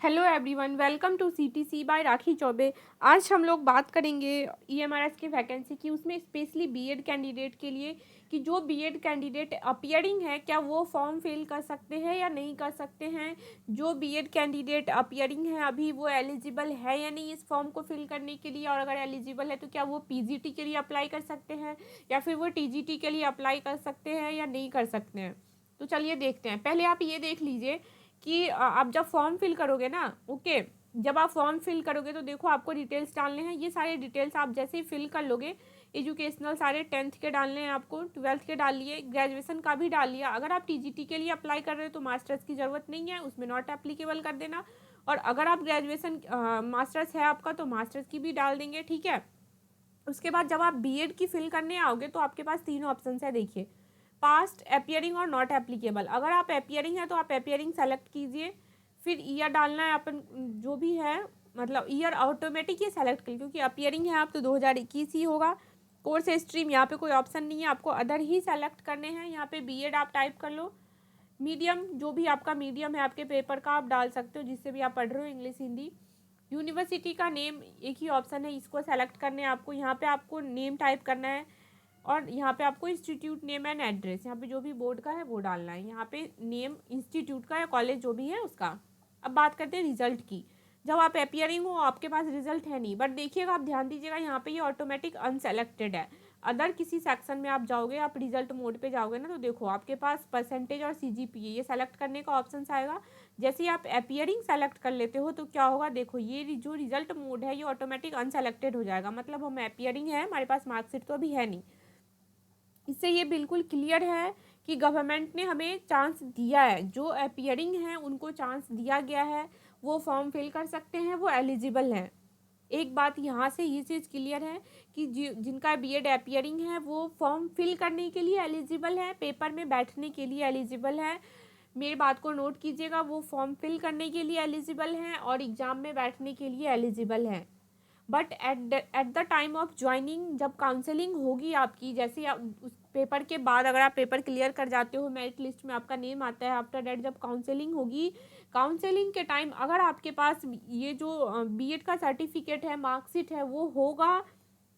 Hello everyone, welcome to CTC by Rakhi Choubey. आज हम लोग बात करेंगे ईएमआरएस की वैकेंसी की, उसमें स्पेशली बीएड कैंडिडेट के लिए कि जो बीएड कैंडिडेट अपीयरिंग है क्या वो फॉर्म फिल कर सकते हैं या नहीं कर सकते हैं। जो बीएड कैंडिडेट अपीयरिंग है अभी वो एलिजिबल है या नहीं इस फॉर्म को फिल करने के लिए, और अगर एलिजिबल है तो क्या वो पीजीटी के लिए अप्लाई कर सकते हैं या फिर वो टीजीटी के लिए अप्लाई कर सकते हैं या नहीं कर सकते हैं। तो चलिए देखते हैं। पहले आप ये देख लीजिए कि आप जब फॉर्म फिल करोगे ना, ओके, जब आप फॉर्म फिल करोगे तो देखो आपको डिटेल्स डालने हैं। ये सारे डिटेल्स आप जैसे ही फिल कर लोगे, एजुकेशनल सारे 10th के डालने हैं, आपको 12th के डाल लिए, ग्रेजुएशन का भी डाल लिया। अगर आप टीजीटी के लिए अप्लाई कर रहे हो तो मास्टर्स की ज़रूरत नहीं है, उसमें नॉट एप्लीकेबल कर देना। और अगर आप ग्रेजुएशन मास्टर्स है आपका तो मास्टर्स की भी डाल देंगे, ठीक है। उसके बाद जब आप बीएड की फिल करने आओगे तो आपके पास 3 ऑप्शन है, देखिए, पास्ट, एपियरिंग और नॉट एप्लीकेबल। अगर आप एपियरिंग है तो आप एपियरिंग सेलेक्ट कीजिए, फिर ईयर डालना है अपन जो भी है, मतलब ईयर ऑटोमेटिक ये सेलेक्ट करिए, क्योंकि अपियरिंग है आप तो 2021 ही होगा। कोर्स स्ट्रीम यहाँ पे कोई ऑप्शन नहीं है, आपको अदर ही सेलेक्ट करने हैं। यहाँ पे बीएड आप टाइप कर लो, मीडियम जो भी आपका मीडियम है आपके पेपर का आप डाल सकते हो, जिससे भी आप पढ़ रहे हो, इंग्लिश हिंदी। यूनिवर्सिटी का नेम एक ही ऑप्शन है, इसको सेलेक्ट करने हैं आपको। यहाँ पे आपको नेम टाइप करना है और यहाँ पे आपको इंस्टीट्यूट नेम एंड एड्रेस, यहाँ पे जो भी बोर्ड का है वो डालना है। यहाँ पे नेम इंस्टीट्यूट का या कॉलेज जो भी है उसका। अब बात करते हैं रिजल्ट की। जब आप अपियरिंग हो आपके पास रिजल्ट है नहीं, बट देखिएगा, आप ध्यान दीजिएगा, यहाँ पे ये ऑटोमेटिक अनसेलेक्टेड है। अदर किसी सेक्शन में आप जाओगे, आप रिजल्ट मोड पे जाओगे ना, तो देखो आपके पास परसेंटेज और सीजीपीए ये सेलेक्ट करने का ऑप्शन आएगा। जैसे ही आप अपियरिंग सेलेक्ट कर लेते हो तो क्या होगा, देखो ये जो रिजल्ट मोड है ये ऑटोमेटिक अनसेलेक्टेड हो जाएगा। मतलब हम अपियरिंग है, हमारे पास मार्कशीट तो अभी है नहीं। इससे ये बिल्कुल क्लियर है कि गवर्नमेंट ने हमें चांस दिया है, जो अपियरिंग है उनको चांस दिया गया है, वो फॉर्म फिल कर सकते हैं, वो एलिजिबल हैं। एक बात यहाँ से ये चीज़ क्लियर है कि जिनका बीएड अपियरिंग है वो फॉर्म फिल करने के लिए एलिजिबल है, पेपर में बैठने के लिए एलिजिबल है। मेरी बात को नोट कीजिएगा, वो फॉर्म फिल करने के लिए एलिजिबल हैं और एग्ज़ाम में बैठने के लिए एलिजिबल हैं। But at the time of joining, जब काउंसलिंग होगी आपकी, जैसे आप उस पेपर के बाद अगर आप पेपर क्लियर कर जाते हो, मेरिट लिस्ट में आपका नेम आता है, आफ्टर डेट जब काउंसलिंग होगी, काउंसलिंग के टाइम अगर आपके पास ये जो बीएड का सर्टिफिकेट है, मार्कशीट है, वो होगा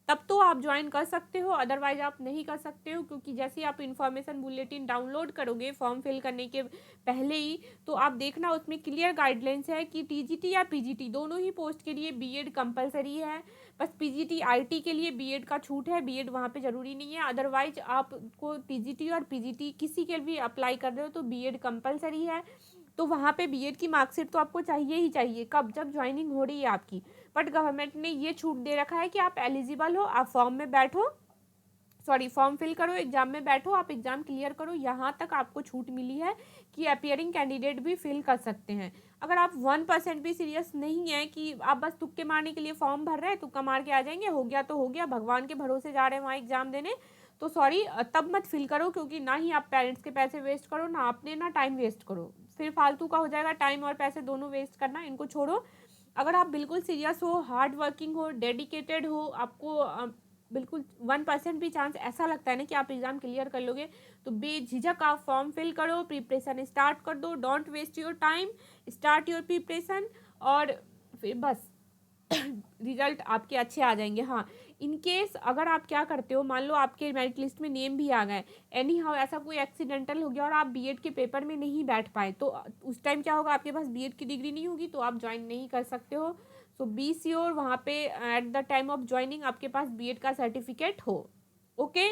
तब तो आप ज्वाइन कर सकते हो, अदरवाइज आप नहीं कर सकते हो। क्योंकि जैसे आप इन्फॉर्मेशन बुलेटिन डाउनलोड करोगे फॉर्म फिल करने के पहले ही, तो आप देखना उसमें क्लियर गाइडलाइंस है कि टीजीटी या पीजीटी दोनों ही पोस्ट के लिए बीएड कंपलसरी है। बस पीजीटी आईटी के लिए बीएड का छूट है, बीएड वहाँ पे ज़रूरी नहीं है। अदरवाइज आपको टीजीटी और पीजीटी किसी के भी अप्लाई कर रहे हो तो बीएड कंपलसरी है। तो वहाँ पे बीएड की मार्कशीट तो आपको चाहिए ही चाहिए, कब, जब ज्वाइनिंग हो रही है आपकी। बट गवर्नमेंट ने ये छूट दे रखा है कि आप एलिजिबल हो, आप फॉर्म में बैठो, सॉरी फॉर्म फिल करो, एग्जाम में बैठो, आप एग्जाम क्लियर करो, यहाँ तक आपको छूट मिली है कि अपियरिंग कैंडिडेट भी फिल कर सकते हैं। अगर आप 1% भी सीरियस नहीं है कि आप बस तुक्के मारने के लिए फॉर्म भर रहे हैं, तुक्का मार के आ जाएंगे, हो गया तो हो गया, भगवान के भरोसे जा रहे हैं वहाँ एग्जाम देने, तो सॉरी, तब मत फिल करो। क्योंकि ना ही आप पेरेंट्स के पैसे वेस्ट करो, ना अपने ना टाइम वेस्ट करो, फिर फालतू का हो जाएगा, टाइम और पैसे दोनों वेस्ट करना, इनको छोड़ो। अगर आप बिल्कुल सीरियस हो, हार्ड वर्किंग हो, डेडिकेटेड हो, आपको बिल्कुल 1% भी चांस ऐसा लगता है ना कि आप एग्ज़ाम क्लियर कर लोगे, तो बेझिझक आप फॉर्म फिल करो, प्रिपरेशन स्टार्ट कर दो, don't waste your time, start your preparation, और फिर बस रिजल्ट आपके अच्छे आ जाएंगे। हाँ, इन केस अगर आप क्या करते हो, मान लो आपके मेरिट लिस्ट में नेम भी आ गए, एनी हाउ ऐसा कोई एक्सीडेंटल हो गया और आप बीएड के पेपर में नहीं बैठ पाए, तो उस टाइम क्या होगा, आपके पास बीएड की डिग्री नहीं होगी तो आप ज्वाइन नहीं कर सकते हो। सो बी श्योर वहाँ पे at the time of joining आपके पास बीएड का सर्टिफिकेट हो। ओके।